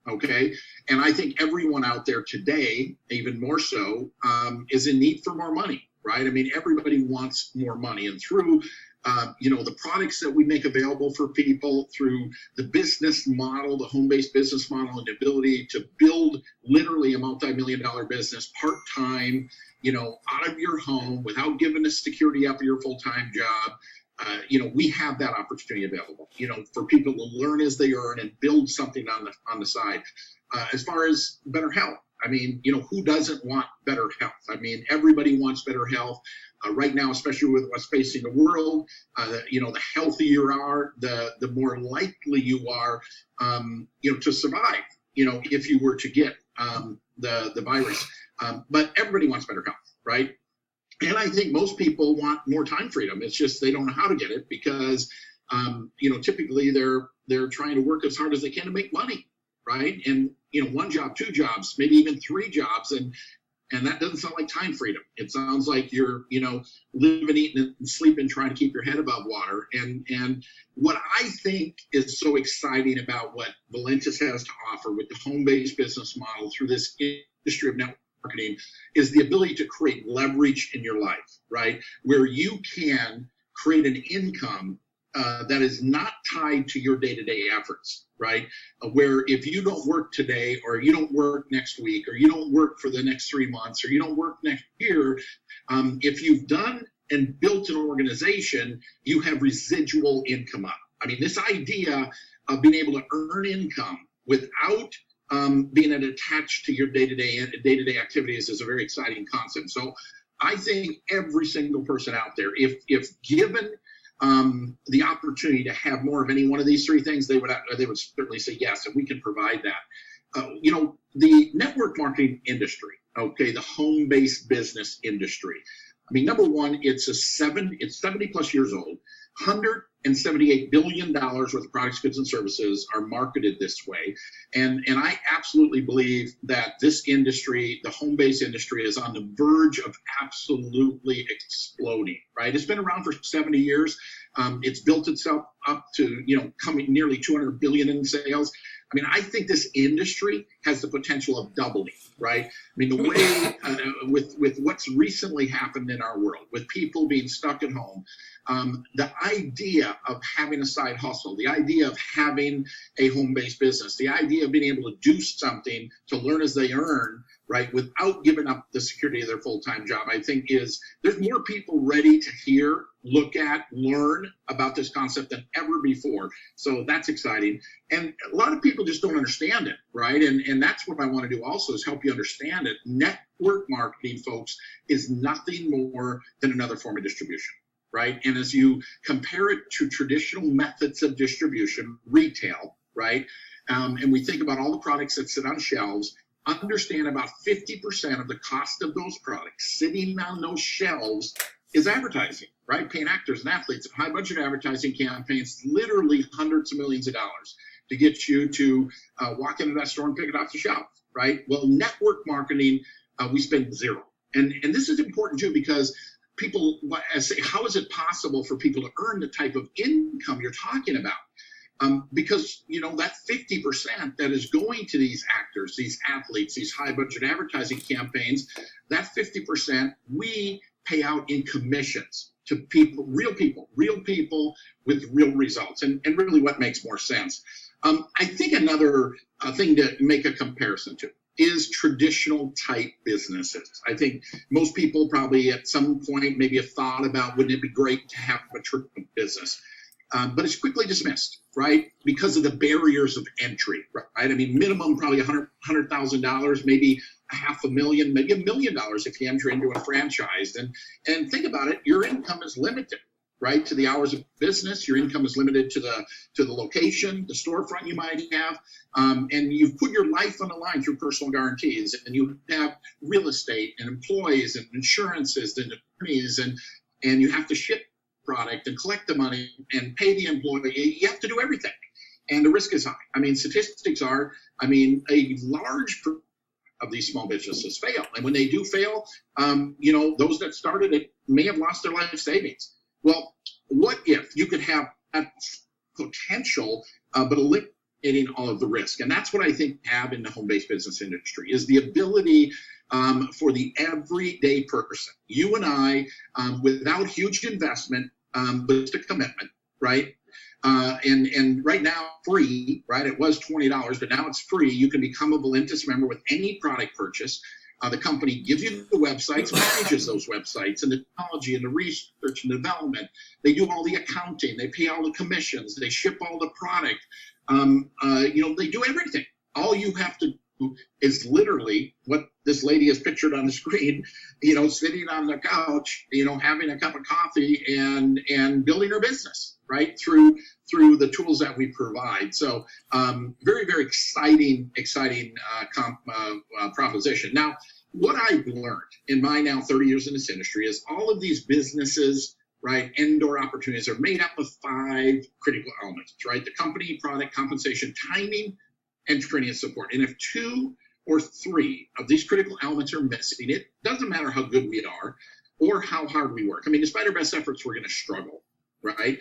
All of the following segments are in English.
Okay. And I think everyone out there today, even more so, is in need for more money, right? I mean, everybody wants more money. And through, the products that we make available for people, through the business model, the home-based business model, and the ability to build literally a multi-million-dollar business part-time, out of your home without giving the security up of your full-time job. We have that opportunity available, for people to learn as they earn and build something on the side. As far as better health, I mean, who doesn't want better health? I mean, everybody wants better health right now, especially with what's facing the world. The healthier you are, the more likely you are, to survive, if you were to get the virus. But everybody wants better health, right? And I think most people want more time freedom. It's just they don't know how to get it because, typically they're trying to work as hard as they can to make money, right? And, one job, two jobs, maybe even three jobs. And that doesn't sound like time freedom. It sounds like you're, living, eating, and sleeping, trying to keep your head above water. And what I think is so exciting about what Valentus has to offer with the home-based business model through this industry of network marketing is the ability to create leverage in your life, right? Where you can create an income that is not tied to your day-to-day efforts, right? Where if you don't work today, or you don't work next week, or you don't work for the next 3 months, or you don't work next year, if you've done and built an organization, you have residual income up. I mean, this idea of being able to earn income without being attached to your day-to-day activities is a very exciting concept. So I think every single person out there, if given the opportunity to have more of any one of these three things, they would certainly say yes, and we can provide that. The network marketing industry, okay, the home-based business industry. I mean, number one, it's 70 plus years old. $178 billion worth of products, goods, and services are marketed this way. And I absolutely believe that this industry, the home-based industry, is on the verge of absolutely exploding, right? It's been around for 70 years. It's built itself up to, coming nearly 200 billion in sales. I mean, I think this industry has the potential of doubling, right? I mean, the way with what's recently happened in our world, with people being stuck at home, the idea of having a side hustle, the idea of having a home-based business, the idea of being able to do something to learn as they earn, right, without giving up the security of their full-time job, I think there's more people ready to hear, look at, learn about this concept than ever before. So that's exciting. And a lot of people just don't understand it, right? And that's what I want to do also, is help you understand it. Network marketing, folks, is nothing more than another form of distribution, right? And as you compare it to traditional methods of distribution, retail, right? And we think about all the products that sit on shelves, understand about 50% of the cost of those products sitting on those shelves is advertising, right? Paying actors and athletes, high budget advertising campaigns, literally hundreds of millions of dollars to get you to walk into that store and pick it off the shelf, right? Well, network marketing, we spend zero. And this is important too, because people say, how is it possible for people to earn the type of income you're talking about? Because, that 50% that is going to these actors, these athletes, these high budget advertising campaigns, that 50% we pay out in commissions to people, real people with real results, and really what makes more sense. I think another thing to make a comparison to is traditional type businesses. I think most people probably at some point maybe have thought about, wouldn't it be great to have a traditional business? But it's quickly dismissed, right? Because of the barriers of entry, right? I mean, minimum probably $100,000, maybe $500,000, maybe $1 million if you enter into a franchise. And think about it, your income is limited, right? To the hours of business, your income is limited to the location, the storefront you might have, and you've put your life on the line through personal guarantees, and you have real estate and employees and insurances and attorneys, and you have to ship product and collect the money and pay the employee. You have to do everything, and the risk is high. I mean, statistics are, a large of these small businesses fail, and when they do fail, those that started it may have lost their life savings. Well, what if you could have that potential, but mitigating all of the risk. And that's what I think we have in the home-based business industry, is the ability for the everyday person, you and I, without huge investment, but just a commitment, right? And right now, free, right? It was $20, but now it's free. You can become a Valentus member with any product purchase. The company gives you the websites, manages those websites, and the technology and the research and development. They do all the accounting. They pay all the commissions. They ship all the product. They do everything. All you have to do is literally what this lady has pictured on the screen, sitting on the couch, having a cup of coffee and building her business, right, through the tools that we provide. So very, very exciting proposition. Now, what I've learned in my now 30 years in this industry is all of these businesses, right, indoor opportunities are made up of 5 critical elements, right? The company, product, compensation, timing, and training and support. And if 2 or 3 of these critical elements are missing, it doesn't matter how good we are or how hard we work. I mean, despite our best efforts, we're going to struggle, right?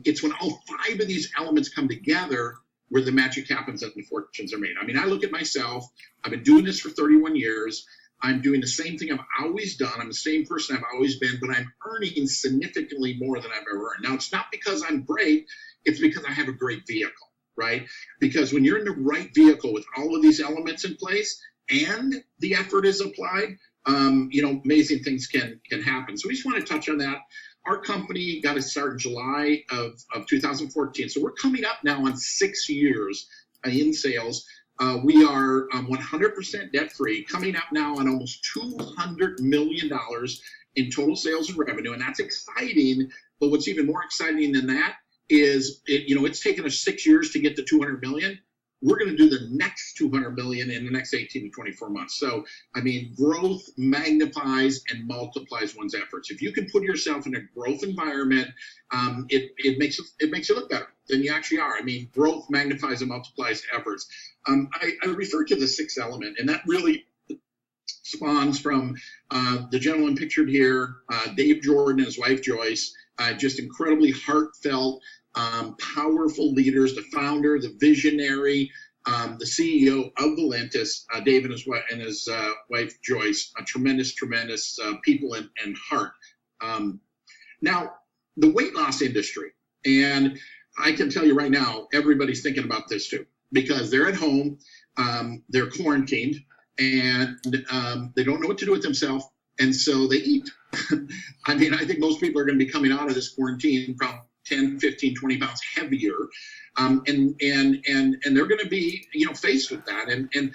It's when all 5 of these elements come together where the magic happens and the fortunes are made. I mean, I look at myself. I've been doing this for 31 years. I'm doing the same thing I've always done. I'm the same person I've always been, but I'm earning significantly more than I've ever earned. Now, it's not because I'm great. It's because I have a great vehicle, right? Because when you're in the right vehicle with all of these elements in place and the effort is applied, amazing things can happen. So we just want to touch on that. Our company got to start in July of 2014. So we're coming up now on 6 years in sales. We are 100% debt-free, coming up now on almost $200 million in total sales and revenue. And that's exciting. But what's even more exciting than that is, it's taken us 6 years to get to 200 million. We're going to do the next 200 million in the next 18 to 24 months. So, I mean, growth magnifies and multiplies one's efforts. If you can put yourself in a growth environment, it makes you look better than you actually are. I mean, growth magnifies and multiplies efforts. I refer to the 6th element, and that really spawns from the gentleman pictured here, Dave Jordan and his wife Joyce, just incredibly heartfelt, powerful leaders, the founder, the visionary, the CEO of Valentus, Dave and his wife Joyce, tremendous people and heart. Now, the weight loss industry, and I can tell you right now, everybody's thinking about this too, because they're at home, they're quarantined, and they don't know what to do with themselves, and so they eat. I mean, I think most people are going to be coming out of this quarantine probably 10, 15, 20 pounds heavier. And they're going to be, faced with that. And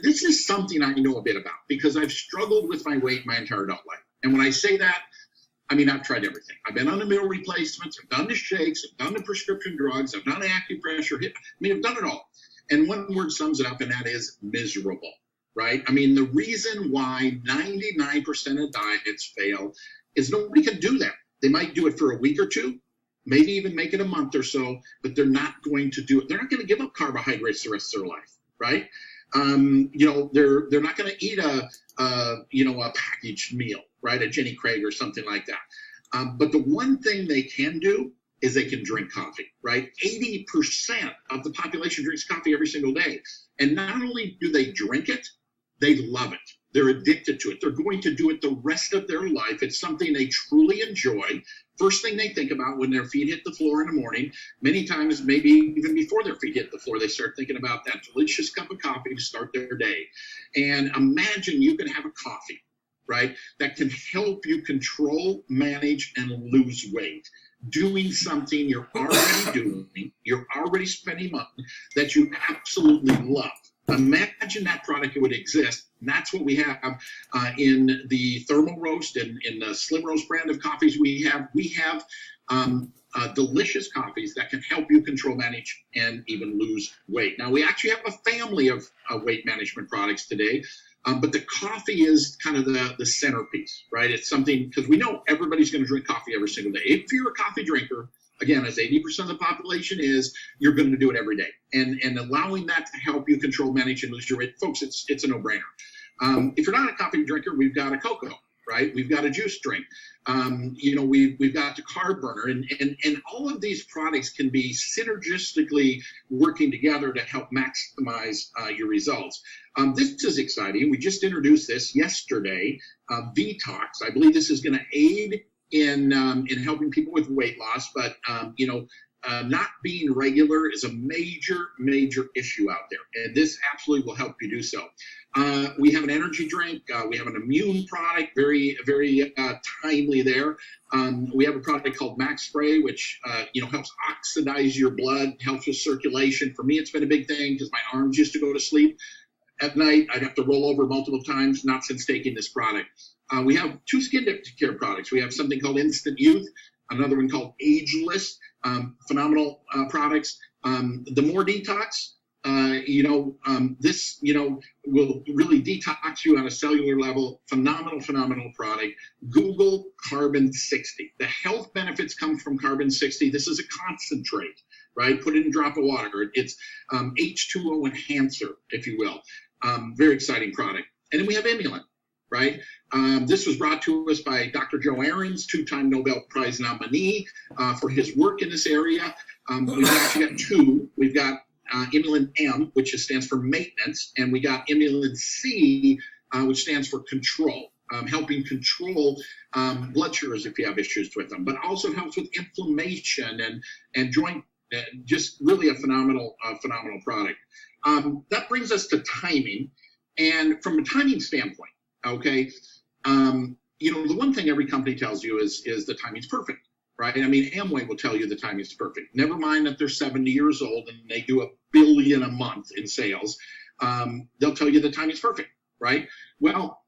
this is something I know a bit about because I've struggled with my weight my entire adult life. And when I say that, I mean, I've tried everything. I've been on the meal replacements, I've done the shakes, I've done the prescription drugs, I've done acupressure, I've done it all. And one word sums it up, and that is miserable, right? I mean, the reason why 99% of diets fail is nobody can do that. They might do it for a week or two, maybe even make it a month or so, but they're not going to do it. They're not going to give up carbohydrates the rest of their life, right? They're not going to eat a packaged meal, right? A Jenny Craig or something like that. But the one thing they can do is they can drink coffee, right? 80% of the population drinks coffee every single day. And not only do they drink it, they love it. They're addicted to it. They're going to do it the rest of their life. It's something they truly enjoy. First thing they think about when their feet hit the floor in the morning, many times, maybe even before their feet hit the floor, they start thinking about that delicious cup of coffee to start their day. And imagine you can have a coffee, right, that can help you control, manage, and lose weight. Doing something you're already doing, you're already spending money that you absolutely love. Imagine that product would exist. And that's what we have in the thermal roast and in the slim roast brand of coffees we have. We have delicious coffees that can help you control, manage, and even lose weight. Now, we actually have a family of weight management products today, but the coffee is kind of the centerpiece, right? It's something, because we know everybody's going to drink coffee every single day. If you're a coffee drinker, again, as 80% of the population is, you're going to do it every day. And allowing that to help you control, manage, and lose your weight, folks, it's a no-brainer. If you're not a coffee drinker, we've got a cocoa, right? We've got a juice drink. We've got the carb burner, and all of these products can be synergistically working together to help maximize your results. This is exciting. We just introduced this yesterday, Detox. I believe this is going to aid in helping people with weight loss, but not being regular is a major issue out there, and this absolutely will help you do so. We have an energy drink. We have an immune product, very timely there. We have a product called Max Spray, which helps oxidize your blood, helps with circulation. For me, it's been a big thing because my arms used to go to sleep at night. I'd have to roll over multiple times, not since taking this product. We have 2 skin care products. We have something called Instant Youth, another one called Ageless. Phenomenal products. The More Detox, this will really detox you on a cellular level. Phenomenal product. Google Carbon 60. The health benefits come from Carbon 60. This is a concentrate, right? Put it in a drop of water. It's H2O enhancer, if you will. Very exciting product. And then we have Immulin, right? This was brought to us by Dr. Joe Ahrens, 2-time Nobel Prize nominee for his work in this area. We've actually got 2. We've got Immulin M, which stands for maintenance, and we got Immulin C, which stands for control, helping control blood sugars if you have issues with them, but also helps with inflammation and joint, just really a phenomenal product. That brings us to timing, and from a timing standpoint, okay, the one thing every company tells you is the timing's perfect, right? I mean, Amway will tell you the timing's perfect. Never mind that they're 70 years old and they do $1 billion a month in sales. They'll tell you the timing's perfect, right? Well,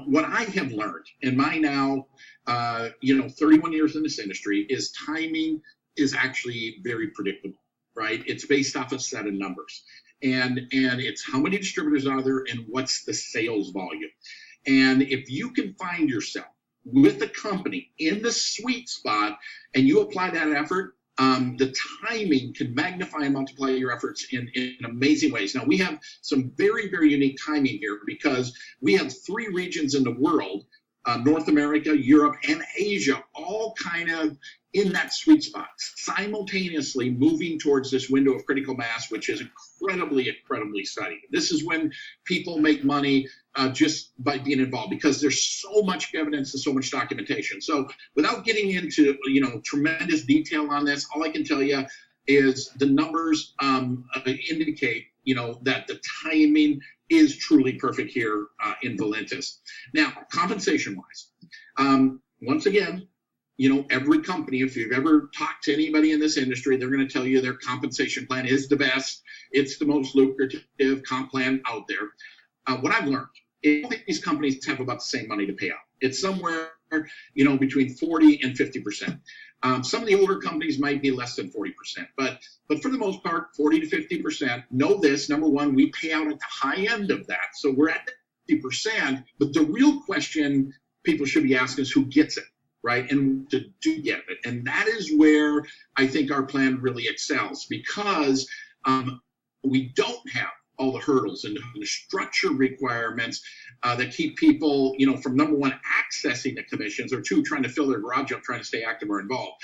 what I have learned in my now, 31 years in this industry is timing is actually very predictable, right? It's based off a set of numbers. And it's how many distributors are there and what's the sales volume. And if you can find yourself with a company in the sweet spot and you apply that effort, the timing can magnify and multiply your efforts in amazing ways. Now, we have some very unique timing here because we have 3 regions in the world, North America, Europe, and Asia, all kind of in that sweet spot, simultaneously moving towards this window of critical mass, which is incredibly exciting. This is when people make money just by being involved because there's so much evidence and so much documentation. So without getting into tremendous detail on this, all I can tell you is the numbers indicate that the timing is truly perfect here in Valentus. Now, compensation-wise, once again, every company, if you've ever talked to anybody in this industry, they're going to tell you their compensation plan is the best. It's the most lucrative comp plan out there. What I've learned is all these companies have about the same money to pay out. It's somewhere, between 40 and 50%. Some of the older companies might be less than 40%, but for the most part, 40 to 50%. Know this, number one, we pay out at the high end of that. So we're at 50%, but the real question people should be asking is who gets it, right? And to do get it. And that is where I think our plan really excels because we don't have all the hurdles and the structure requirements that keep people, from number one, accessing the commissions, or 2, trying to fill their garage up, trying to stay active or involved.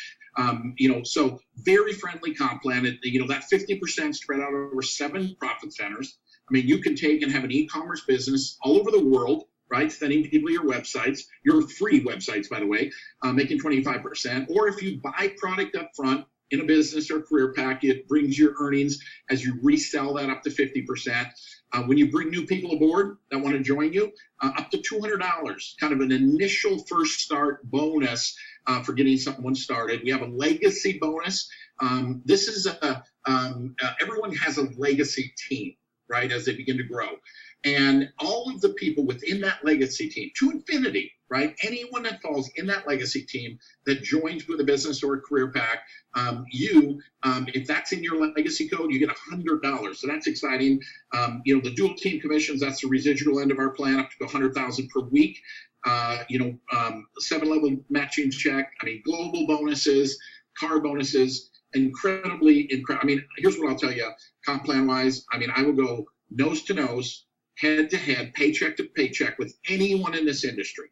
So very friendly comp plan. That 50% spread out over 7 profit centers. I mean, you can take and have an e-commerce business all over the world, right? Sending people your websites, your free websites, by the way, making 25%. Or if you buy product up front in a business or career pack, it brings your earnings as you resell that up to 50%. When you bring new people aboard that want to join you, up to $200, kind of an initial first start bonus for getting someone started. We have a legacy bonus. This is everyone has a legacy team, right, as they begin to grow. And all of the people within that legacy team, to infinity, right? Anyone that falls in that legacy team that joins with a business or a career pack, if that's in your legacy code, you get $100. So that's exciting. The dual team commissions, that's the residual end of our plan, up to $100,000 per week. 7-level matching check. I mean, global bonuses, car bonuses, incredibly. I mean, here's what I'll tell you, comp plan wise. I mean, I will go nose to nose, head to head, paycheck to paycheck with anyone in this industry.